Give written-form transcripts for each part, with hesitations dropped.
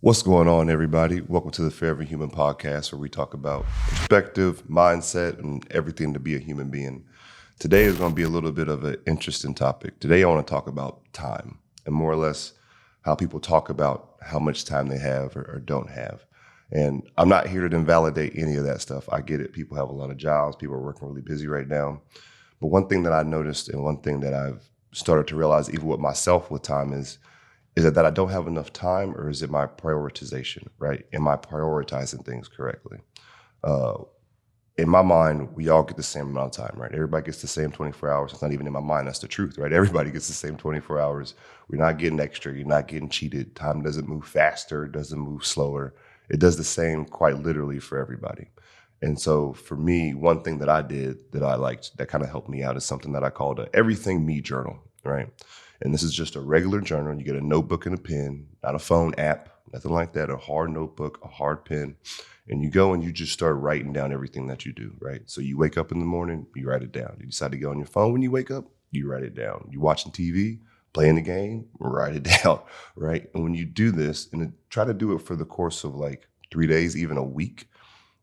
What's going on, everybody? Welcome to the Forever Human podcast, where we talk about perspective, mindset, and everything to be a human being. Today is going to be a little bit of an interesting topic. Today, I want to talk about time and more or less how people talk about how much time they have or don't have. And I'm not here to invalidate any of that stuff. I get it. People have a lot of jobs. People are working really busy right now. But one thing that I noticed and one thing that I've started to realize, even with myself with time, is it that I don't have enough time, or is it my prioritization, right? Am I prioritizing things correctly? Uh, in my mind, we all get the same amount of time, right? Everybody gets the same 24 hours. It's not even in my mind. That's the truth, right? Everybody gets the same 24 hours. We're not getting extra. You're not getting cheated. Time doesn't move faster. It doesn't move slower. It does the same quite literally for everybody. And so for me, one thing that I did that I liked that kind of helped me out is something that I called a Everything Me journal, right? And this is just a regular journal. You get a notebook and a pen, not a phone app, nothing like that, a hard notebook, a hard pen. And you go and you just start writing down everything that you do, right? So you wake up in the morning, you write it down. You decide to go on your phone when you wake up, you write it down. You watching TV, playing the game, write it down, right? And when you do this, and try to do it for the course of like 3 days, even a week,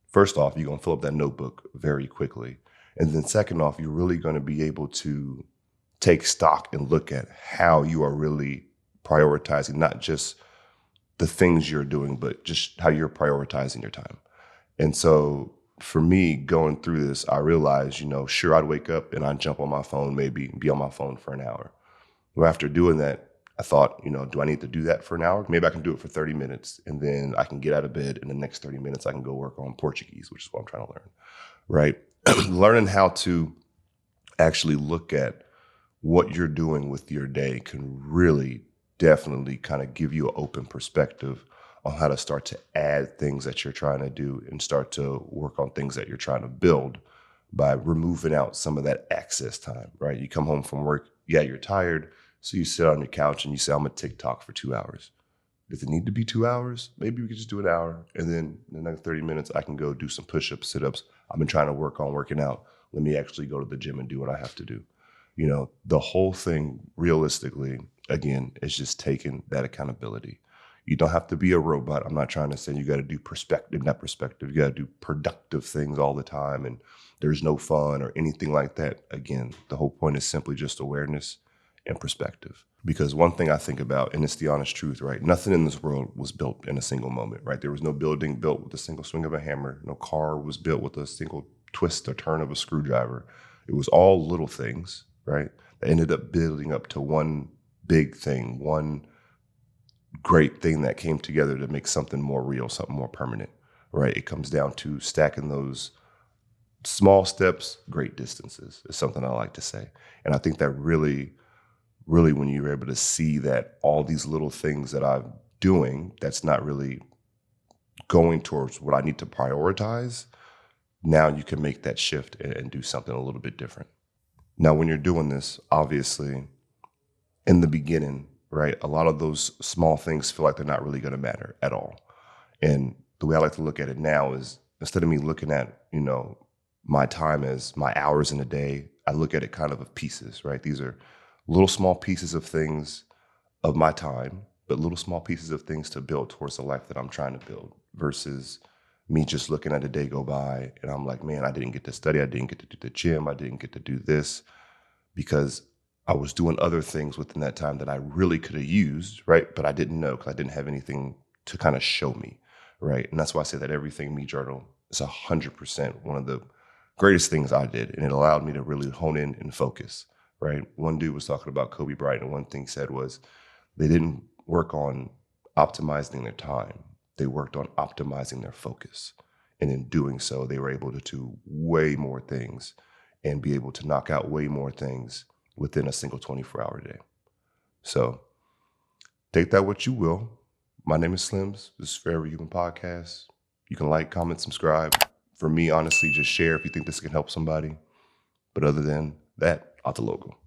first off, you're going to fill up that notebook very quickly. And then second off, you're really going to be able to take stock and look at how you are really prioritizing, not just the things you're doing, but just how you're prioritizing your time. And so for me, going through this, I realized, sure, I'd wake up and I'd jump on my phone, maybe be on my phone for an hour. Well, after doing that, I thought, do I need to do that for an hour? Maybe I can do it for 30 minutes and then I can get out of bed. In the next 30 minutes, I can go work on Portuguese, which is what I'm trying to learn, right? Learning how to actually look at what you're doing with your day can really definitely kind of give you an open perspective on how to start to add things that you're trying to do and start to work on things that you're trying to build by removing out some of that access time, right? You come home from work, yeah, you're tired, so you sit on your couch and you say, I'm going to TikTok for 2 hours. Does it need to be 2 hours? Maybe we could just do an hour, and then in the next 30 minutes, I can go do some push-ups, sit-ups. I've been trying to work on working out. Let me actually go to the gym and do what I have to do. The whole thing realistically, again, is just taking that accountability. You don't have to be a robot. I'm not trying to say you got to do not perspective. You got to do productive things all the time and there's no fun or anything like that. Again, the whole point is simply just awareness and perspective. Because one thing I think about, and it's the honest truth, right? Nothing in this world was built in a single moment, right? There was no building built with a single swing of a hammer. No car was built with a single twist or turn of a screwdriver. It was all little things, right? That ended up building up to one big thing, one great thing that came together to make something more real, something more permanent, right? It comes down to stacking those small steps, great distances is something I like to say. And I think that really, when you're able to see that all these little things that I'm doing, that's not really going towards what I need to prioritize, now you can make that shift and do something a little bit different. Now, when you're doing this, obviously, in the beginning, right, a lot of those small things feel like they're not really going to matter at all. And the way I like to look at it now is instead of me looking at, my time as my hours in a day, I look at it kind of pieces, right? These are little small pieces of things of my time, but little small pieces of things to build towards the life that I'm trying to build versus me just looking at a day go by and I'm like, man, I didn't get to study. I didn't get to do the gym. I didn't get to do this because I was doing other things within that time that I really could have used, right? But I didn't know because I didn't have anything to kind of show me, right? And that's why I say that Everything Me journal is 100% one of the greatest things I did. And it allowed me to really hone in and focus, right? One dude was talking about Kobe Bryant, and one thing he said was they didn't work on optimizing their time. They worked on optimizing their focus. And in doing so, they were able to do way more things and be able to knock out way more things within a single 24-hour day. So take that what you will. My name is Slims. This is Forever Human Podcast. You can like, comment, subscribe. For me, honestly, just share if you think this can help somebody. But other than that, out the logo.